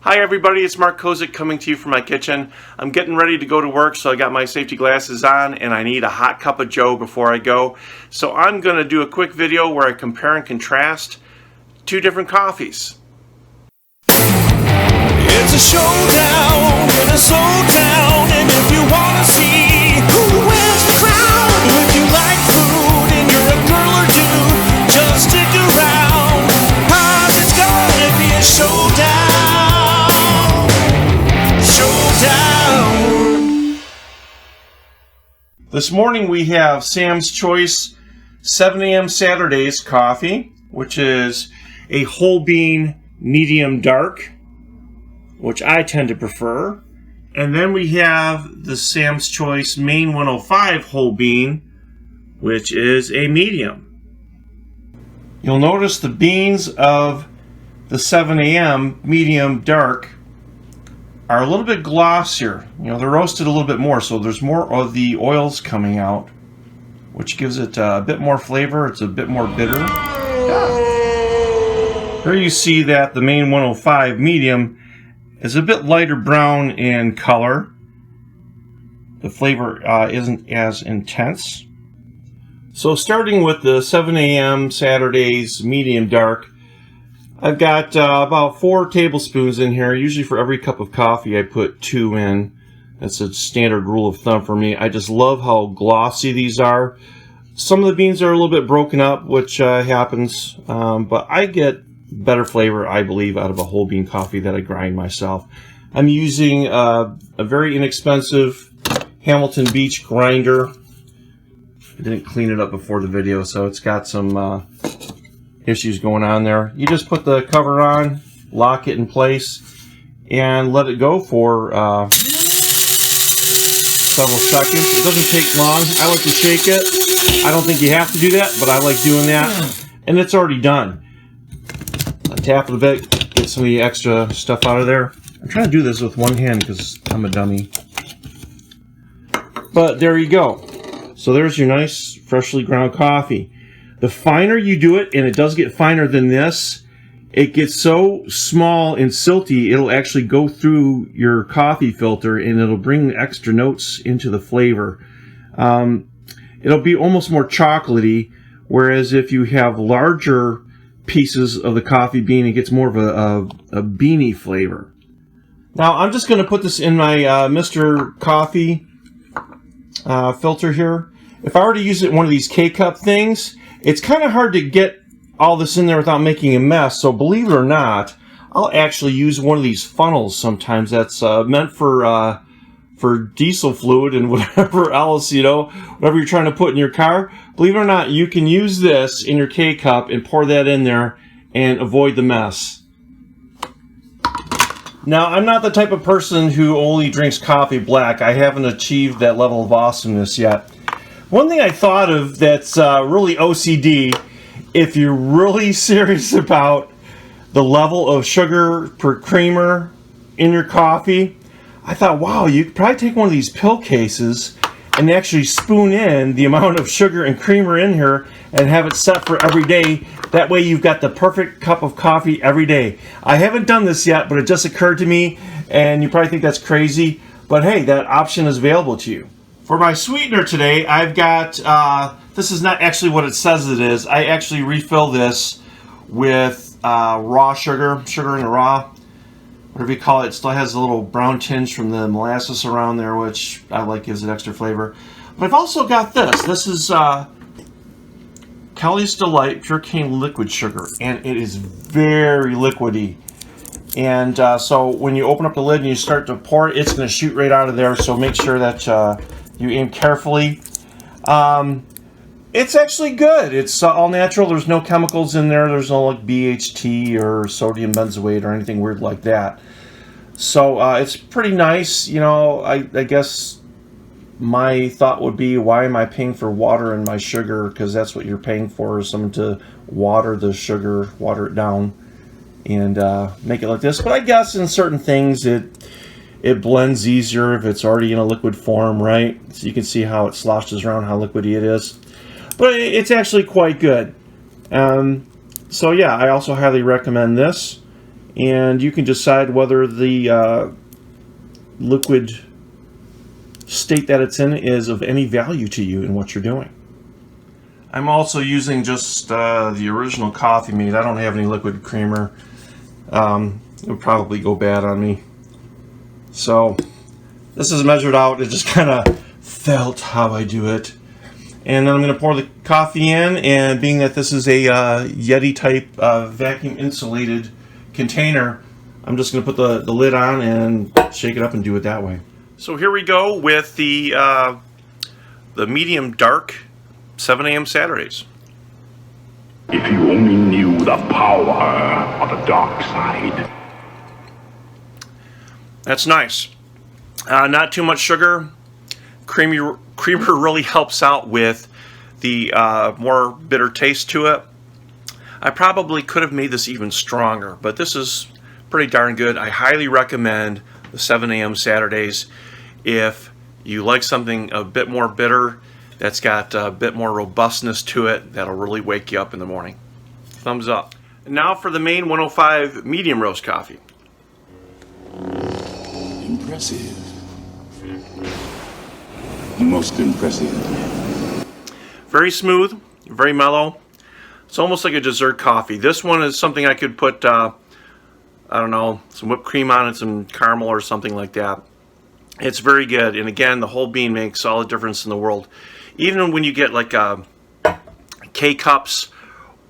Hi everybody, it's Mark Kozik coming to you from my kitchen. I'm getting ready to go to work, so I got my safety glasses on and I need a hot cup of joe before I go. So I'm going to do a quick video where I compare and contrast two different coffees. It's a showdown in a showdown, and if you want to see who wins the crown, if you like food and you're a girl or two, just stick around, 'cause it's gonna be a showdown. Showdown. This morning we have Sam's Choice 7 a.m. Saturdays coffee, which is a whole bean medium dark, which I tend to prefer. And then we have the Sam's Choice Maine 105 whole bean, which is a medium. You'll notice the beans of the 7 a.m. medium dark are a little bit glossier. You know, they're roasted a little bit more, so there's more of the oils coming out, which gives it a bit more flavor. It's a bit more bitter. Here you see that the Maine 105 medium is a bit lighter brown in color. The flavor isn't as intense. So starting with the 7 a.m. Saturdays medium dark, I've got about 4 tablespoons in here. Usually for every cup of coffee I put 2 in. That's a standard rule of thumb for me. I just love how glossy these are. Some of the beans are a little bit broken up, which happens, but I get better flavor, I believe, out of a whole bean coffee that I grind myself. I'm using a very inexpensive Hamilton Beach grinder. I didn't clean it up before the video, so it's got some issues going on there. You just put the cover on, lock it in place, and let it go for several seconds. It doesn't take long. I like to shake it. I don't think you have to do that, but I like doing that. And it's already done. Tap it a bit, get some of the extra stuff out of there. I'm trying to do this with one hand because I'm a dummy. But there you go. So there's your nice, freshly ground coffee. The finer you do it, and it does get finer than this, it gets so small and silty, it'll actually go through your coffee filter and it'll bring extra notes into the flavor. It'll be almost more chocolatey, whereas if you have larger pieces of the coffee bean, it gets more of a beany flavor. Now I'm just going to put this in my Mr. Coffee filter here. If I were to use it in one of these K-cup things, it's kind of hard to get all this in there without making a mess. So believe it or not, I'll actually use one of these funnels sometimes that's meant for diesel fluid and whatever else, you know, whatever you're trying to put in your car. Believe it or not, you can use this in your K-cup and pour that in there and avoid the mess. Now, I'm not the type of person who only drinks coffee black. I haven't achieved that level of awesomeness yet. One thing I thought of that's really OCD, if you're really serious about the level of sugar per creamer in your coffee, I thought, wow, you could probably take one of these pill cases and actually spoon in the amount of sugar and creamer in here and have it set for every day. That way you've got the perfect cup of coffee every day. I haven't done this yet, but it just occurred to me, and you probably think that's crazy, but hey, that option is available to you. For my sweetener today, I've got, this is not actually what it says it is. I actually refill this with raw sugar in the raw, whatever you call it. It still has a little brown tinge from the molasses around there, which I like, gives it extra flavor. But I've also got this. This is Kelly's Delight Pure Cane Liquid Sugar, and it is very liquidy. And so when you open up the lid and you start to pour it, it's going to shoot right out of there, so make sure that you aim carefully. It's actually good. It's all natural. There's no chemicals in there. There's no like BHT or sodium benzoate or anything weird like that. So it's pretty nice. You know, I guess my thought would be, why am I paying for water in my sugar? Because that's what you're paying for, is someone to water the sugar, water it down, and make it like this. But I guess in certain things it blends easier if it's already in a liquid form, right? So you can see how it sloshes around, how liquidy it is. But it's actually quite good. So yeah, I also highly recommend this. and you can decide whether the liquid state that it's in is of any value to you in what you're doing. I'm also using just the original Coffee Mate. I don't have any liquid creamer. It would probably go bad on me. So this is measured out. It just kind of felt how I do it. And then I'm going to pour the coffee in, and being that this is a Yeti type vacuum insulated container, I'm just going to put the lid on and shake it up and do it that way. So here we go with the medium dark 7 a.m. Saturdays. If you only knew the power of the dark side. That's nice. Not too much sugar. Creamer really helps out with the more bitter taste to it. I probably could have made this even stronger, but this is pretty darn good. I highly recommend the 7 a.m. Saturdays if you like something a bit more bitter, that's got a bit more robustness to it, that'll really wake you up in the morning. Thumbs up. And now for the Maine 105 medium roast coffee. Impressive. Most impressive. Very smooth, very mellow. It's almost like a dessert coffee. This one is something I could put, I don't know, some whipped cream on it, some caramel or something like that. It's very good, and again, the whole bean makes all the difference in the world. Even when you get like K-cups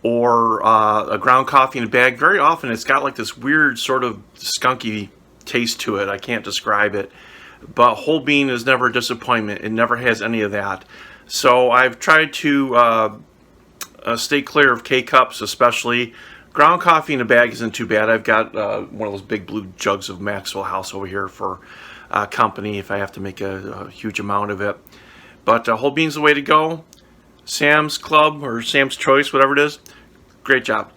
or a ground coffee in a bag, very often it's got like this weird sort of skunky taste to it. I can't describe it. But whole bean is never a disappointment. It never has any of that. So I've tried to stay clear of K-cups, especially. Ground coffee in a bag isn't too bad. I've got one of those big blue jugs of Maxwell House over here for company if I have to make a huge amount of it. But whole bean's the way to go. Sam's Club or Sam's Choice, whatever it is, great job.